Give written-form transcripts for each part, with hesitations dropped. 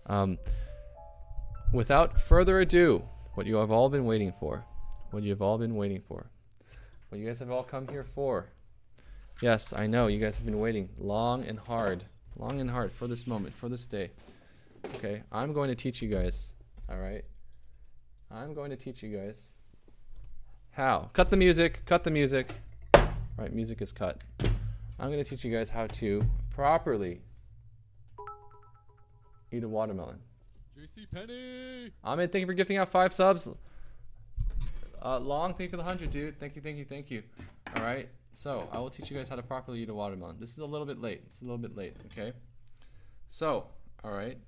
Um, without further ado, what you have all been waiting for, what you have all been waiting for, what you guys have all come here for. Yes, I know you guys have been waiting long and hard for this moment, for this day. Okay, I'm going to teach you guys. All right, I'm going to teach you guys how. Cut the music. Cut the music. All right, music is cut. I'm going to teach you guys how to properly eat a watermelon. JC Penny. Ahmed, thank you for gifting out 5 subs. Long, thank you for the 100, dude. Thank you. All right, so I will teach you guys how to properly eat a watermelon. This is a little bit late. Okay? So, all right.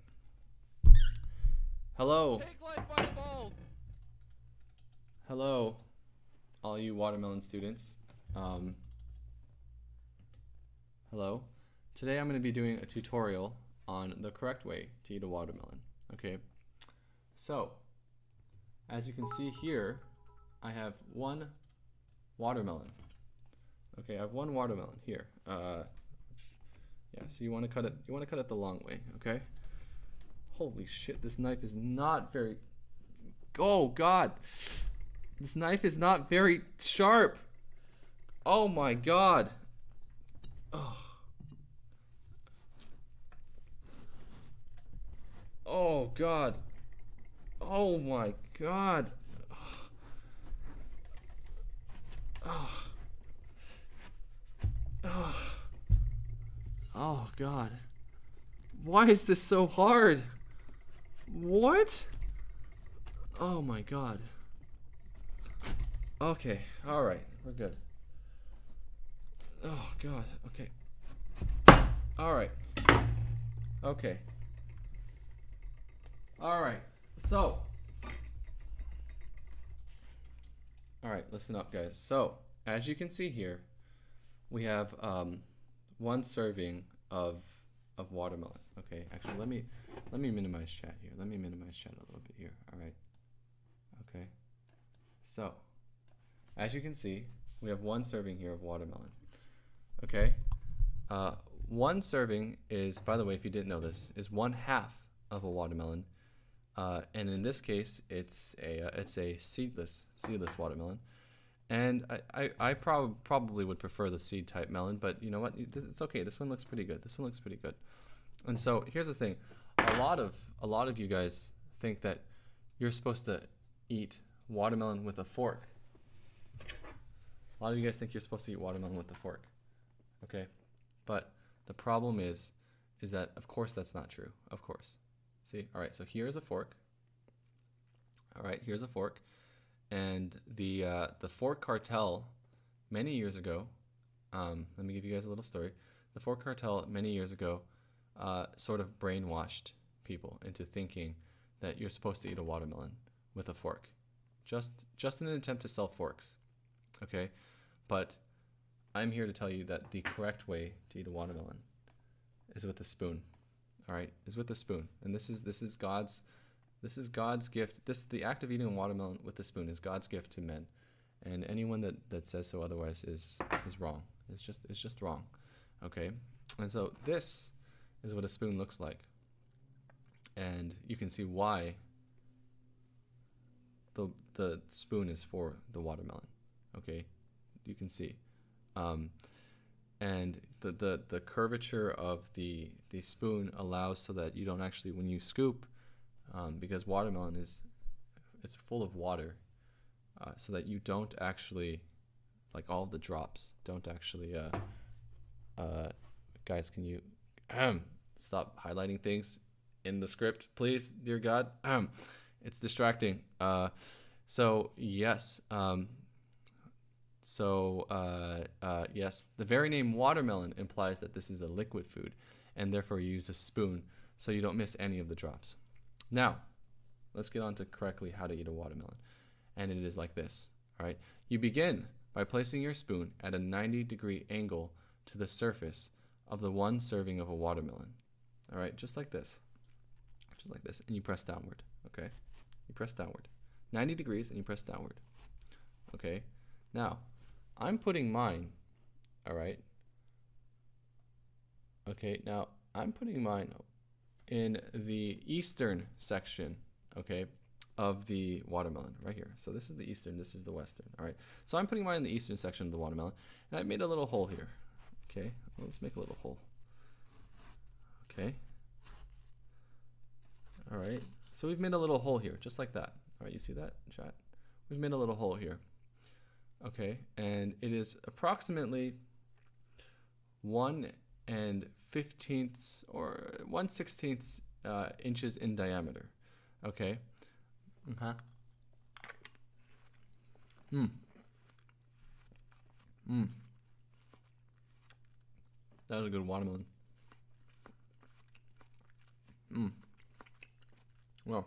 Hello. Take life by the balls. Hello, all you watermelon students. Hello. Today I'm going to be doing a tutorial on the correct way to eat a watermelon. Okay. So, as you can see here, I have 1 watermelon. Okay, I have 1 watermelon here. Yeah. So you want to cut it. You want to cut it the long way. Okay. Holy shit! This knife is not very. Oh God! This knife is not very sharp. Oh my God! Oh. Oh God! Oh my God! Oh. Oh. Oh God! Why is this so hard? What? Oh my God. Okay, alright, we're good. Oh God, okay. Alright. Okay. Alright, so. Alright, listen up, guys. So, as you can see here, we have 1 serving of watermelon. Okay, actually, let me minimize chat here. Let me minimize chat a little bit here. All right. Okay. So, as you can see, we have 1 serving here of watermelon. Okay. 1 serving is, by the way, if you didn't know this, is 1/2 of a watermelon. And in this case, it's a seedless watermelon. And I probably would prefer the seed type melon, but you know what? It's okay. This one looks pretty good. And so here's the thing: a lot of you guys think that you're supposed to eat watermelon with a fork. A lot of you guys think you're supposed to eat watermelon with a fork. Okay, but the problem is that of course that's not true. Of course. See, all right. So here's a fork. All right, here's a fork. And the fork cartel many years ago, let me give you guys a little story. The fork cartel many years ago sort of brainwashed people into thinking that you're supposed to eat a watermelon with a fork, just in an attempt to sell forks. Okay, but I'm here to tell you that the correct way to eat a watermelon is with a spoon. All right, is with a spoon, and this is God's gift. The act of eating a watermelon with a spoon is God's gift to men, and anyone that says so otherwise is wrong. It's just wrong. Okay, and so this is what a spoon looks like, and you can see why the spoon is for the watermelon. Okay, you can see, and the curvature of the spoon allows so that you don't actually, when you scoop. Because watermelon it's full of water, so that you don't actually, like all the drops don't actually, guys, can you stop highlighting things in the script, please, dear God? It's distracting. So yes, yes, the very name watermelon implies that this is a liquid food, and therefore you use a spoon so you don't miss any of the drops. Now, let's get on to correctly how to eat a watermelon. And it is like this, all right? You begin by placing your spoon at a 90-degree angle to the surface of the 1 serving of a watermelon. All right, just like this. And you press downward, okay? You press downward. 90 degrees and you press downward. Okay? Now, I'm putting mine, all right? Okay, now I'm putting mine in the eastern section, okay, of the watermelon right here. So this is the eastern, this is the western. All right. So I'm putting mine in the eastern section of the watermelon, and I made a little hole here. Okay. Let's make a little hole. Okay. All right. So we've made a little hole here, just like that. All right. You see that, chat? We've made a little hole here. Okay. And it is approximately 1/15 or 1/16 inches in diameter. Okay. That was a good watermelon. Well,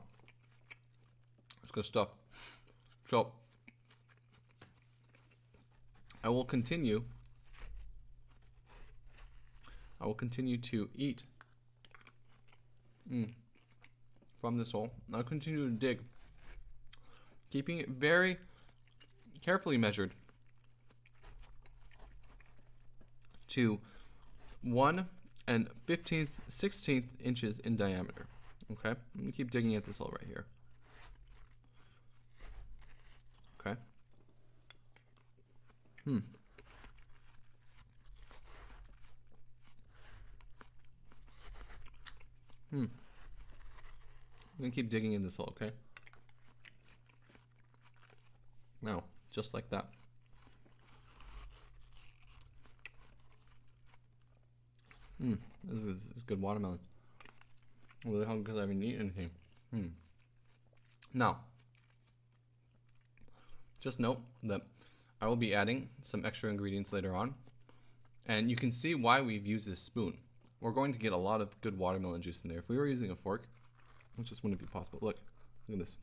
that's good stuff. So I will continue to eat from this hole. I'll continue to dig, keeping it very carefully measured to 1/15/16 inches in diameter. Okay, I'm gonna keep digging at this hole right here. Okay. I'm gonna keep digging in this hole, okay? Now, just like that. This is good watermelon. I'm really hungry because I haven't eaten anything. Now, just note that I will be adding some extra ingredients later on, and you can see why we've used this spoon. We're going to get a lot of good watermelon juice in there. If we were using a fork, it just wouldn't be possible. Look at this.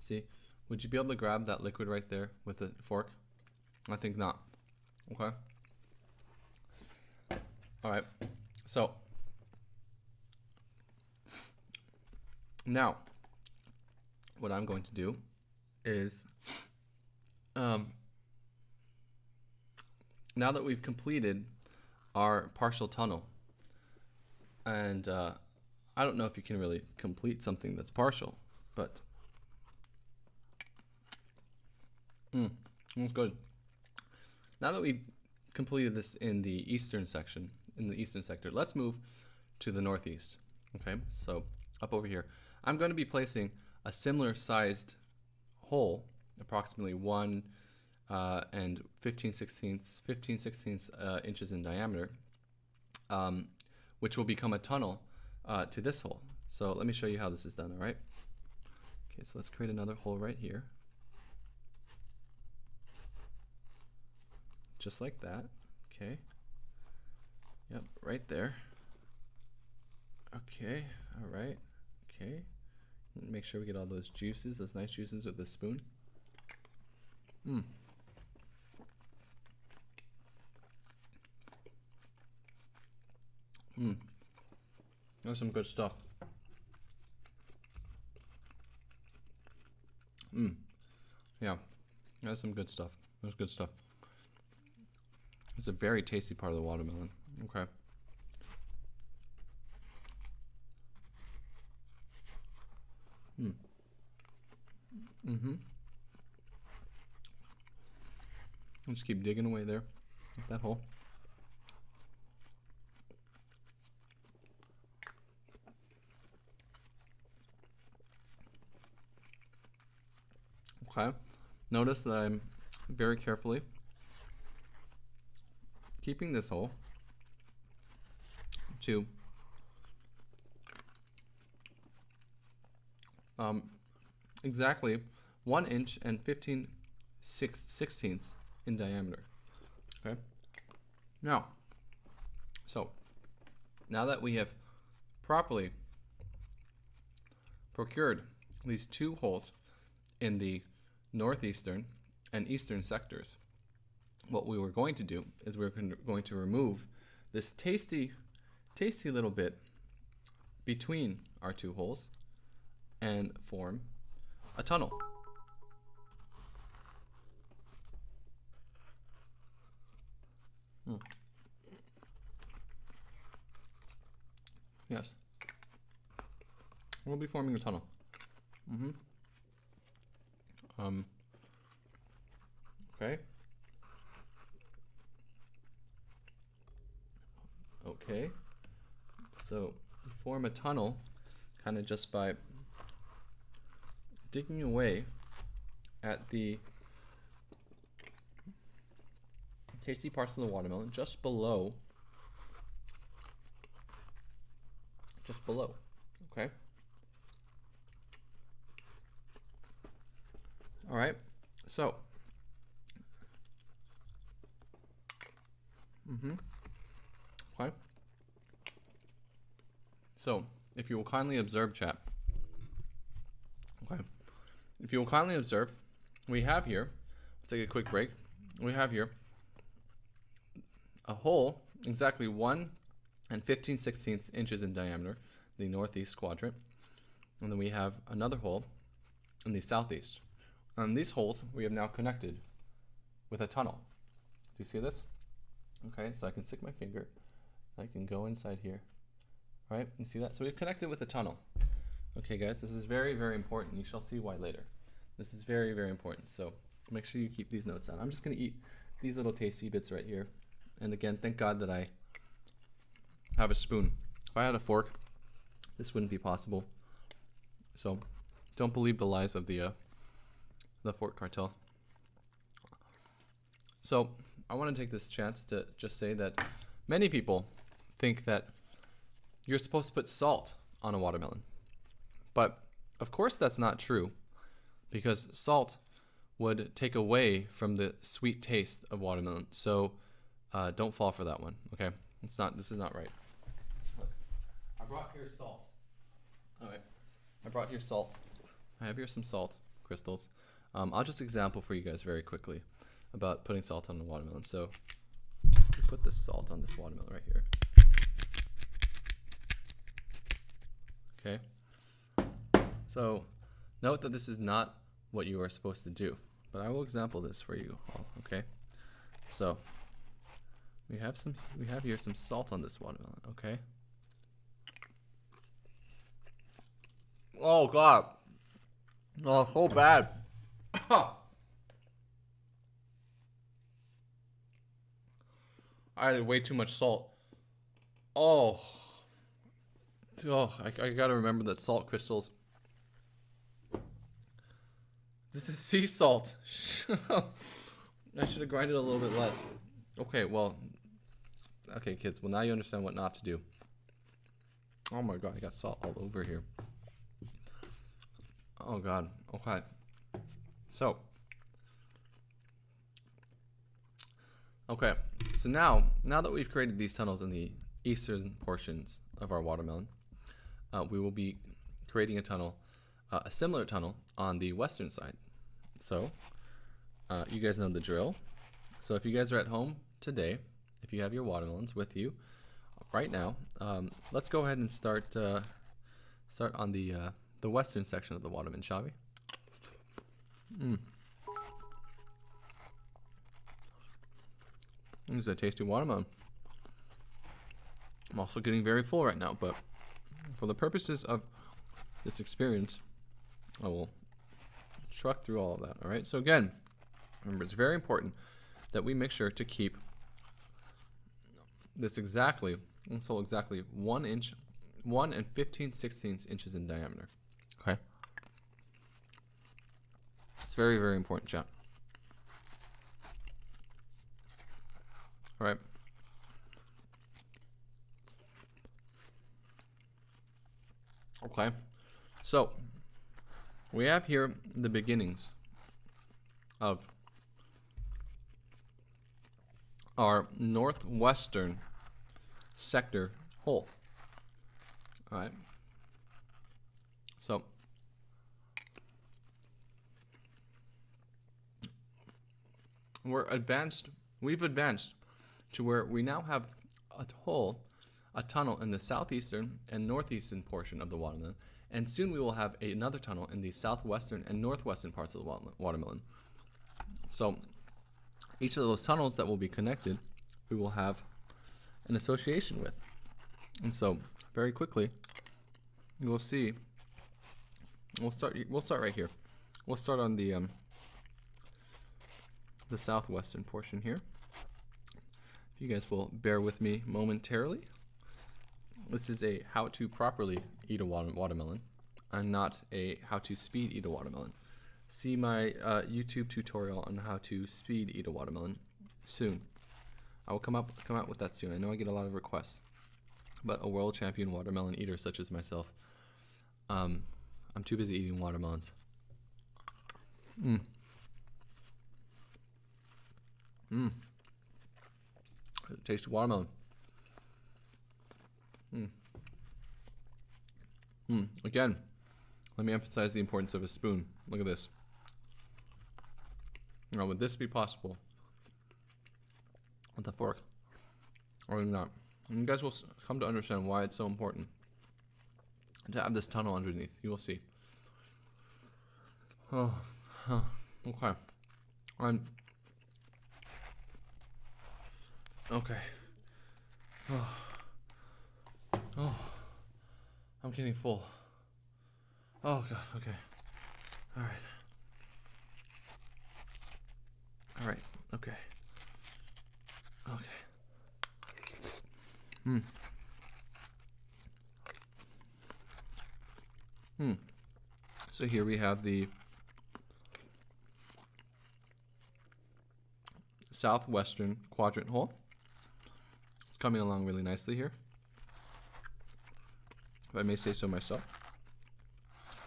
See, would you be able to grab that liquid right there with a fork? I think not. Okay. All right. So now what I'm going to do is, now that we've completed our partial tunnel, and I don't know if you can really complete something that's partial, but that's good. Now that we've completed this in the eastern section, in the eastern sector, let's move to the northeast. Okay, so up over here, I'm going to be placing a similar sized hole, approximately 1/15/16 inches in diameter, which will become a tunnel to this hole. So let me show you how this is done. All right. Okay, so let's create another hole right here, just like that. Okay. Yep, right there. Okay. All right. Okay. Make sure we get all those juices, those nice juices, with the spoon. That's some good stuff. Yeah, that's some good stuff. That's good stuff. It's a very tasty part of the watermelon. Okay. I'll just keep digging away there at that hole. Okay. Notice that I'm very carefully keeping this hole to exactly 1 inch and 15/16 in diameter. Okay. Now that we have properly procured these two holes in the northeastern and eastern sectors, what we were going to do is we're going to remove this tasty little bit between our two holes and form a tunnel. Yes. We'll be forming a tunnel. Okay. Okay. So you form a tunnel kind of just by digging away at the tasty parts of the watermelon just below. Okay. All right. So. Okay. So, if you will kindly observe, chat. Okay. If you will kindly observe, we have here, let's take a quick break. We have here a hole exactly 1 and 15/16 inches in diameter, the northeast quadrant. And then we have another hole in the southeast. And these holes we have now connected with a tunnel. Do you see this? Okay, so I can stick my finger. I can go inside here. All right, you see that? So we've connected with a tunnel. Okay, guys, this is very, very important. You shall see why later. This is very, very important. So make sure you keep these notes on. I'm just going to eat these little tasty bits right here. And again, thank God that I have a spoon. If I had a fork, this wouldn't be possible. So don't believe the lies of the fork cartel. So I want to take this chance to just say that many people think that you're supposed to put salt on a watermelon. But of course that's not true, because salt would take away from the sweet taste of watermelon. So don't fall for that one, okay? This is not right. Look, I brought here salt. All right, I brought here salt. I have here some salt crystals. I'll just example for you guys very quickly about putting salt on the watermelon. So we put this salt on this watermelon right here. Okay. So note that this is not what you are supposed to do, but I will example this for you all. Okay. So we have here some salt on this watermelon. Okay. Oh God. Oh, so bad. I added way too much salt. Oh, I gotta remember that salt crystals. This is sea salt. I should have grinded a little bit less. Okay, kids. Well, now you understand what not to do. Oh my God, I got salt all over here. Oh God. Okay. So. Okay. So now that we've created these tunnels in the eastern portions of our watermelon, we will be creating a tunnel, a similar tunnel on the western side. So you guys know the drill. So if you guys are at home today, if you have your watermelons with you right now, let's go ahead and start on the western section of the watermelon, shall we? This is a tasty watermelon. I'm also getting very full right now, but for the purposes of this experience, I will truck through all of that. All right. So again, remember, it's very important that we make sure to keep this exactly 1 inch, 1 and 15/16 inches in diameter. Okay. It's very, very important, chat. All right. Okay. So we have here the beginnings of our northwestern sector hole. All right. So we've advanced to where we now have a tunnel in the southeastern and northeastern portion of the watermelon, and soon we will have another tunnel in the southwestern and northwestern parts of the watermelon. So each of those tunnels that will be connected, we will have an association with. And so very quickly, you will see. We'll start right here. We'll start on the southwestern portion here. If you guys will bear with me momentarily. This is a how to properly eat a watermelon, and not a how to speed eat a watermelon. See my YouTube tutorial on how to speed eat a watermelon soon. I will come out with that soon. I know I get a lot of requests, but a world champion watermelon eater such as myself, I'm too busy eating watermelons. Tasty watermelon. Again, let me emphasize the importance of a spoon. Look at this. Now, would this be possible with a fork or not? And you guys will come to understand why it's so important to have this tunnel underneath. You will see. Okay. Okay. I'm getting full. Oh god, okay. Alright. Alright, okay. Okay. So here we have the southwestern quadrant hole. It's coming along really nicely here, if I may say so myself.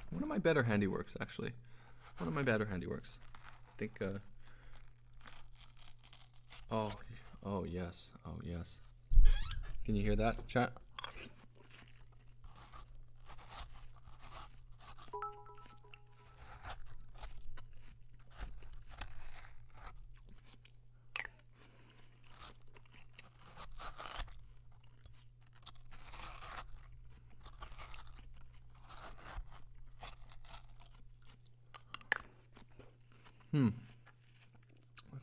One of my better handiworks, actually. One of my better handiworks. I think, oh yes, oh yes. Can you hear that, chat?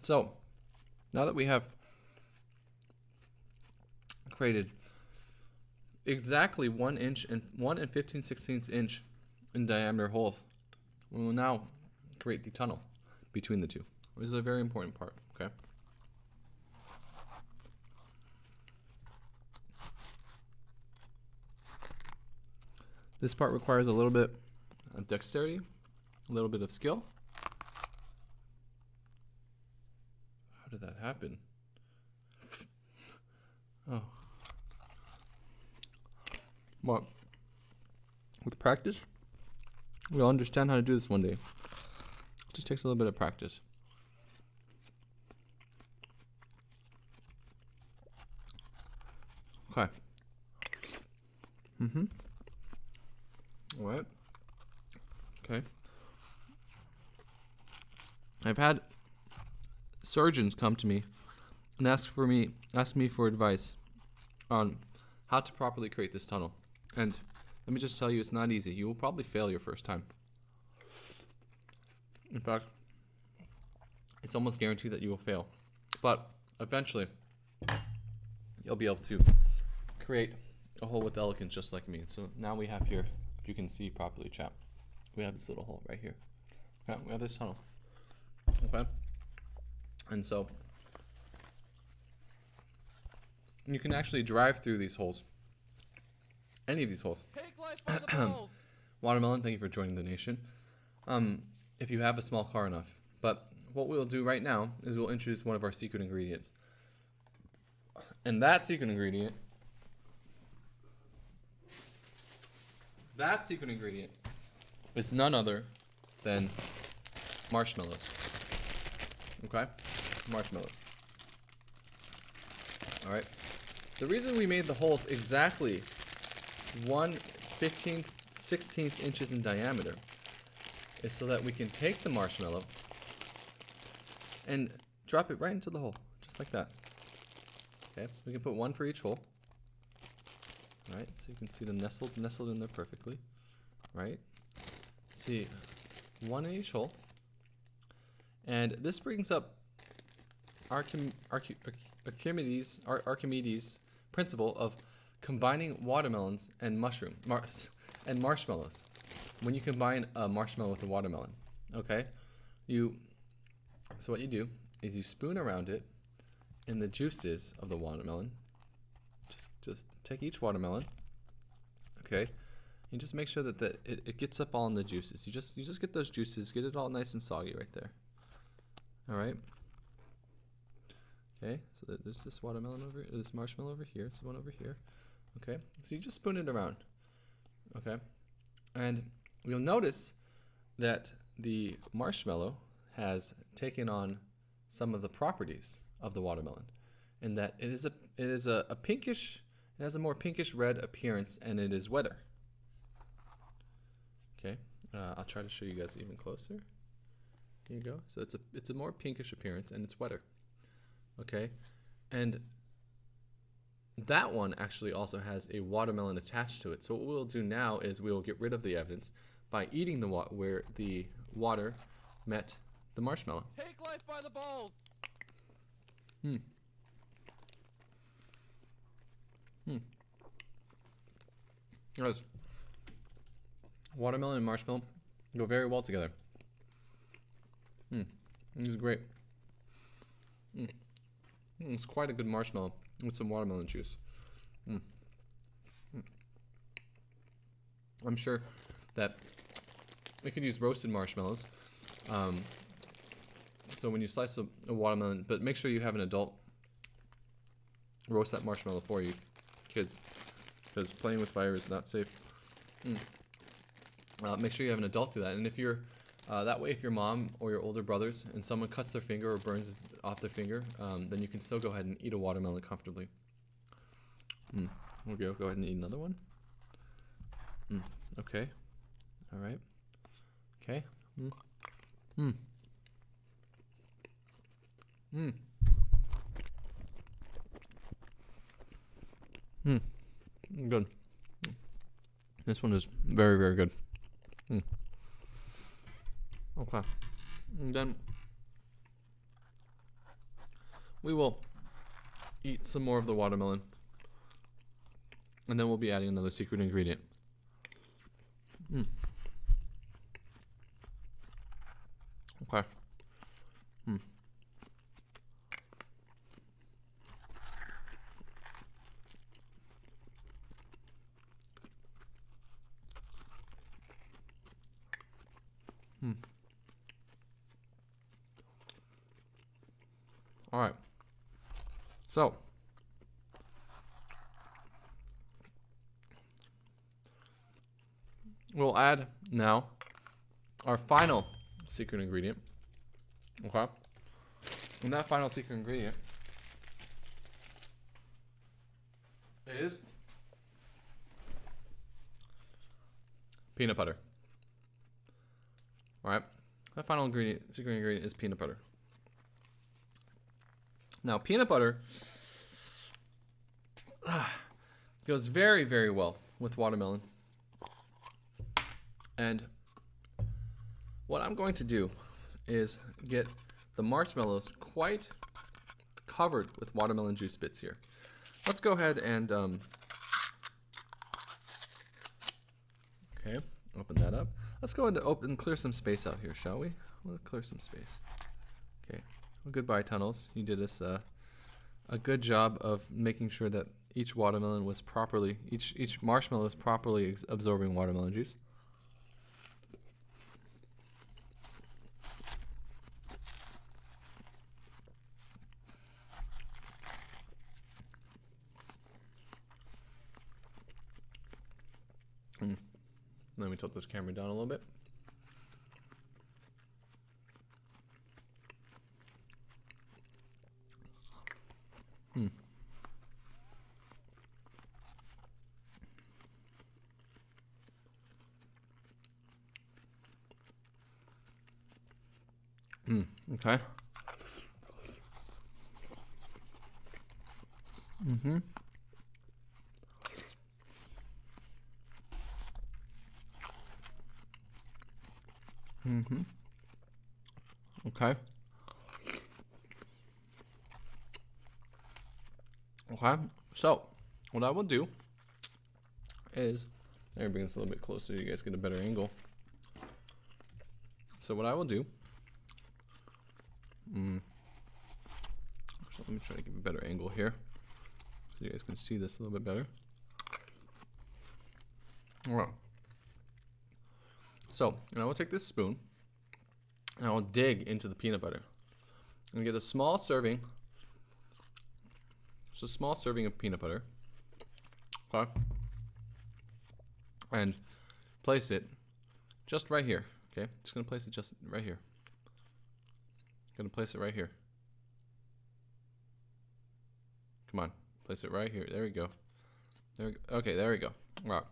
So, now that we have created exactly 1 inch and 1 15/16 inch in diameter holes, we will now create the tunnel between the two. This is a very important part, okay? This part requires a little bit of dexterity, a little bit of skill. How did that happen? Oh. Well, with practice, we'll understand how to do this one day. It just takes a little bit of practice. Okay. All right. Okay. I've had surgeons come to me and ask me for advice on how to properly create this tunnel. And let me just tell you, it's not easy. You will probably fail your first time. In fact, it's almost guaranteed that you will fail. But eventually, you'll be able to create a hole with elegance just like me. So now we have here, if you can see properly, chat, we have this little hole right here. Yeah, we have this tunnel. Okay? And so you can actually drive through these holes. Any of these holes. Take life by the balls. Watermelon, thank you for joining the nation. If you have a small car enough. But what we'll do right now is we'll introduce one of our secret ingredients. And that secret ingredient is none other than marshmallows. Okay? Marshmallows. Alright. The reason we made the holes exactly 1 15/16 inches in diameter is so that we can take the marshmallow and drop it right into the hole, just like that. Okay, we can put one for each hole. Right, so you can see them nestled in there perfectly. Right, see, one in each hole. And this brings up Archimedes' principle of combining watermelons and and marshmallows. When you combine a marshmallow with a watermelon, okay, so what you do is you spoon around it in the juices of the watermelon. Just take each watermelon, okay, and just make sure that it gets up all in the juices. You just get those juices, get it all nice and soggy right there. All right. Okay, so there's this watermelon this marshmallow over here. This one over here. Okay, so you just spoon it around. Okay, and you'll notice that the marshmallow has taken on some of the properties of the watermelon, in that it is a pinkish. It has a more pinkish red appearance, and it is wetter. Okay, I'll try to show you guys even closer. Here you go. So it's a more pinkish appearance, and it's wetter. Okay, and that one actually also has a watermelon attached to it. So what we'll do now is we will get rid of the evidence by eating where the water met the marshmallow. Take life by the balls. Guys, watermelon and marshmallow go very well together. This is great. It's quite a good marshmallow with some watermelon juice. I'm sure that we could use roasted marshmallows. So when you slice a watermelon, but make sure you have an adult roast that marshmallow for you, kids, because playing with fire is not safe. Make sure you have an adult do that, and if you're that way, if your mom or your older brothers and someone cuts their finger or burns off their finger, then you can still go ahead and eat a watermelon comfortably. Okay, go ahead and eat another one. Okay. All right. Okay. Good. This one is very, very good. Okay. And then we will eat some more of the watermelon. And then we'll be adding another secret ingredient. Okay. All right. So, we'll add now our final secret ingredient. Okay. And that final secret ingredient is peanut butter. All right. That final secret ingredient is peanut butter. Now, peanut butter goes very, very well with watermelon. And what I'm going to do is get the marshmallows quite covered with watermelon juice bits here. Let's go ahead and okay, open that up. Let's go ahead and clear some space out here, shall we? We'll clear some space. Okay. Well, goodbye, Tunnels. You did us a good job of making sure that each watermelon was properly, each marshmallow was properly absorbing watermelon juice. Let me tilt this camera down a little bit. Okay. Okay. Okay. So, what I will do is, let me bring this a little bit closer so you guys get a better angle. So what I will do, so let me try to give a better angle here so you guys can see this a little bit better. All right. So, and I will take this spoon and I will dig into the peanut butter and get a small serving, just a small serving of peanut butter, okay, and place it just right here. Okay, just gonna place it just right here. Gonna place it right here. Come on, place it right here. There we go. There we go. Okay, there we go. All right,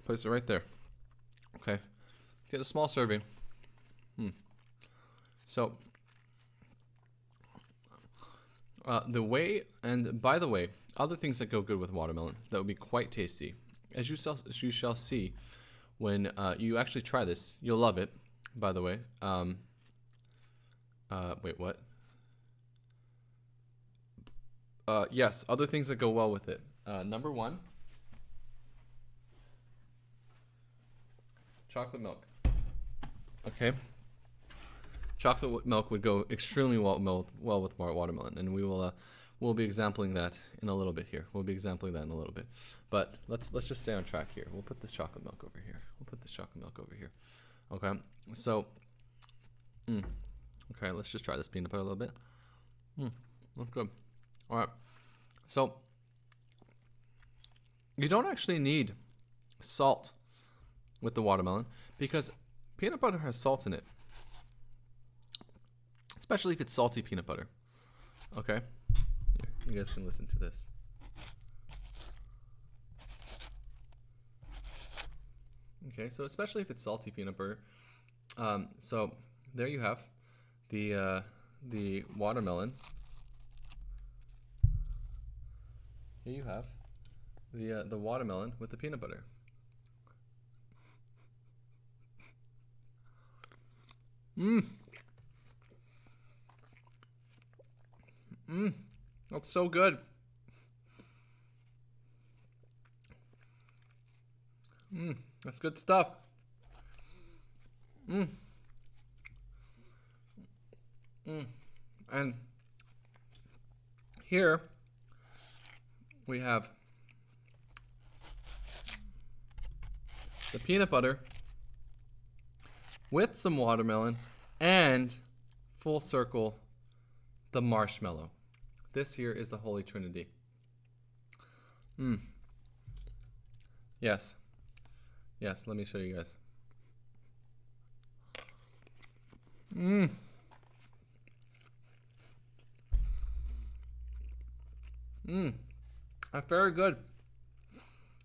place it right there. Okay, get a small serving. So, the way, and by the way, other things that go good with watermelon that would be quite tasty, as you shall see when you actually try this, you'll love it. By the way, wait, what? Yes, other things that go well with it. Number one, chocolate milk. Okay, chocolate milk would go extremely well with watermelon, and we'll be exampling that in a little bit here. We'll be exampling that in a little bit, but let's just stay on track here. We'll put this chocolate milk over here. Okay, so, okay, let's just try this peanut butter a little bit. That's good. All right, so you don't actually need salt with the watermelon because peanut butter has salt in it, especially if it's salty peanut butter. Okay, here, you guys can listen to this. Okay, so especially if it's salty peanut butter. So there you have the watermelon. Here you have the watermelon with the peanut butter. That's so good. That's good stuff. And here we have the peanut butter with some watermelon and full circle the marshmallow. This here is the Holy Trinity. Yes, let me show you guys. That's very good.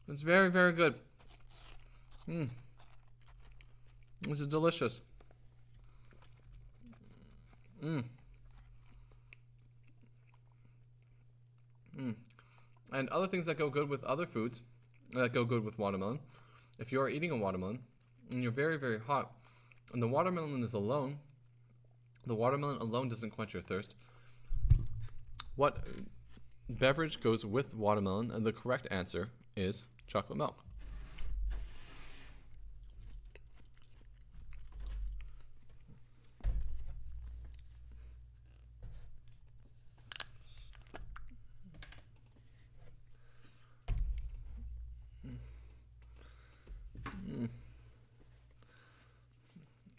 It's very, very good. This is delicious. And other things that go good with other foods, that go good with watermelon. If you are eating a watermelon and you're very, very hot, and the watermelon is alone, the watermelon alone doesn't quench your thirst. What beverage goes with watermelon? And the correct answer is chocolate milk.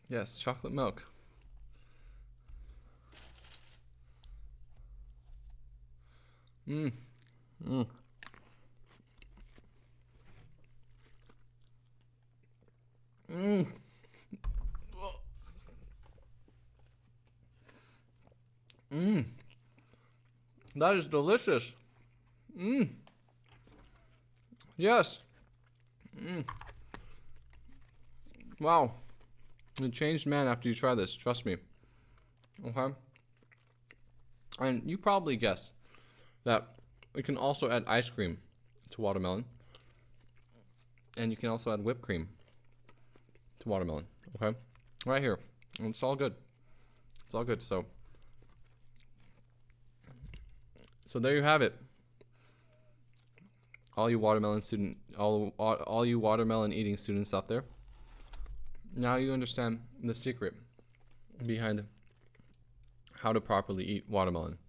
Yes, chocolate milk. That is delicious. Yes. Wow. You changed man after you try this, trust me. Okay? And you probably guessed that we can also add ice cream to watermelon. And you can also add whipped cream to watermelon. Okay? Right here. And it's all good. It's all good. So there you have it. all you watermelon all you watermelon eating students out there. Now you understand the secret behind how to properly eat watermelon.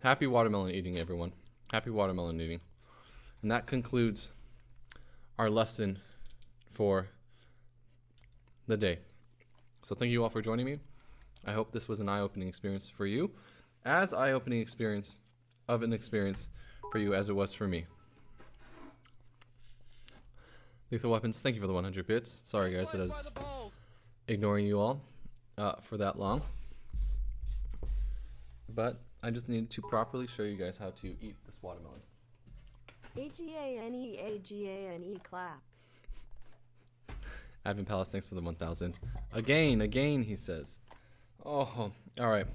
Happy watermelon eating, everyone. Happy watermelon eating. And that concludes our lesson for the day. So thank you all for joining me. I hope this was an eye-opening experience for you, as eye-opening experience for you as it was for me. Lethal Weapons, thank you for the 100 bits. Sorry guys that I was ignoring you all for that long. But I just needed to properly show you guys how to eat this watermelon. AGANE, AGANE, clap. Advent Palace, thanks for the 1,000. Again, he says. Oh, all right.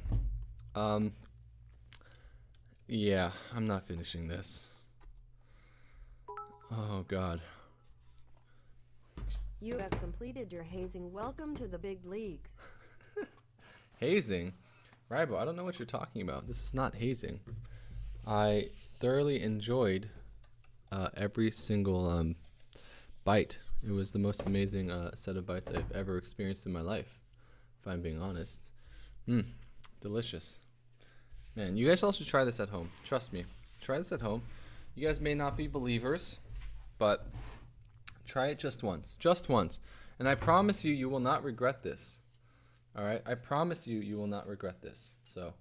Yeah, I'm not finishing this. Oh, God. You have completed your hazing. Welcome to the big leagues. Hazing? Rybo, I don't know what you're talking about. This is not hazing. I thoroughly enjoyed every single bite. It was the most amazing set of bites I've ever experienced in my life, if I'm being honest. Delicious. Man, you guys all should try this at home. Trust me. Try this at home. You guys may not be believers, but try it just once. Just once. And I promise you, you will not regret this. All right? I promise you, you will not regret this. So,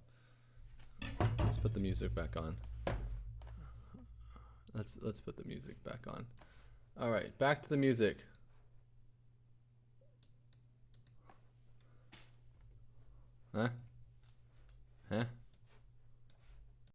let's put the music back on. Let's put the music back on. All right, back to the music. Huh?